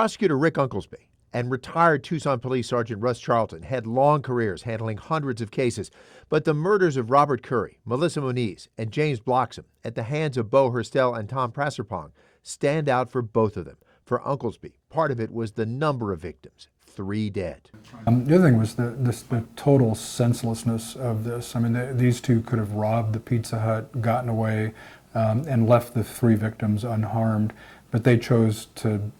Prosecutor Rick Unklesby and retired Tucson Police Sergeant Russ Charlton had long careers handling hundreds of cases, but the murders of Robert Curry, Melissa Moniz, and James Bloxam at the hands of Bo Herstel and Tom Prasserpong stand out for both of them. For Unklesby, part of it was the number of victims, 3 dead. The other thing was the total senselessness of this. I mean, these two could have robbed the Pizza Hut, gotten away, and left the 3 victims unharmed, but they chose to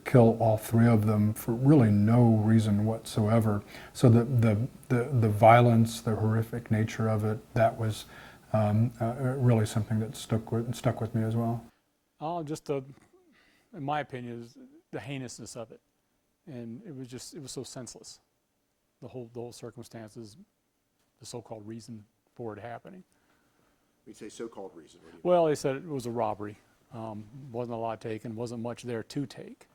kill all 3 of them for really no reason whatsoever. So the violence, the horrific nature of it, that was really something that stuck with me as well. In my opinion, is the heinousness of it, and it was so senseless. The whole circumstances, the so-called reason for it happening. We say so-called reason. What do you Well, they said it was a robbery. Wasn't a lot taken. Wasn't much there to take.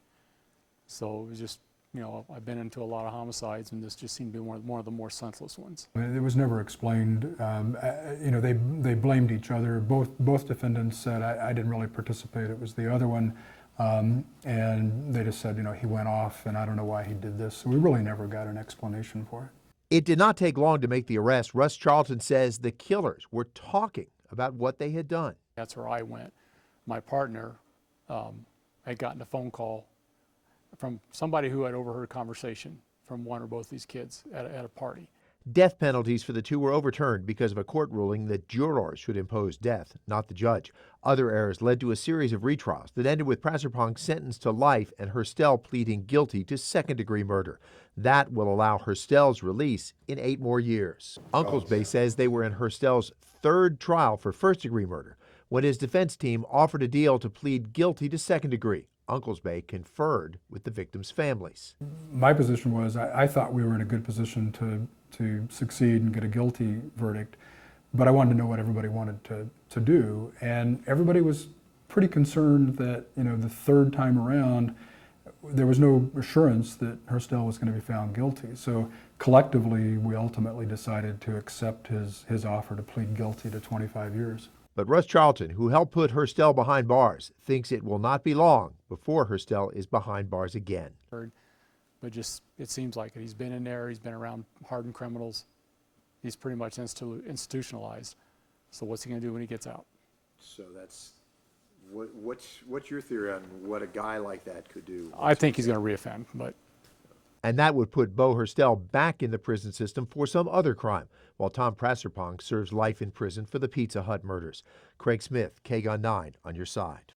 So it was just, I've been into a lot of homicides, and this just seemed to be one of the more senseless ones. It was never explained. They blamed each other. Both defendants said, I didn't really participate. It was the other one. And they just said, he went off, and I don't know why he did this. So we really never got an explanation for it. It did not take long to make the arrest. Russ Charlton says the killers were talking about what they had done. That's where I went. My partner had gotten a phone call from somebody who had overheard a conversation from one or both of these kids at a party. Death penalties for the 2 were overturned because of a court ruling that jurors should impose death, not the judge. Other errors led to a series of retrials that ended with Prasserpong sentenced to life and Herstel pleading guilty to second-degree murder. That will allow Herstel's release in 8 more years. Unklesby says they were in Herstel's 3rd trial for first-degree murder when his defense team offered a deal to plead guilty to second-degree. Unklesby conferred with the victims' families. My position was I thought we were in a good position to succeed and get a guilty verdict, but I wanted to know what everybody wanted to do, and everybody was pretty concerned that the 3rd time around there was no assurance that Herstel was going to be found guilty. So collectively we ultimately decided to accept his offer to plead guilty to 25 years. But Russ Charlton, who helped put Herstel behind bars, thinks it will not be long before Herstel is behind bars again. But it seems like it. He's been in there, he's been around hardened criminals. He's pretty much institutionalized. So what's he going to do when he gets out? So that's, what's your theory on what a guy like that could do? I think he's going to reoffend, but. And that would put Bo Herstel back in the prison system for some other crime, while Tom Prasserpong serves life in prison for the Pizza Hut murders. Craig Smith, KGUN 9 on your side.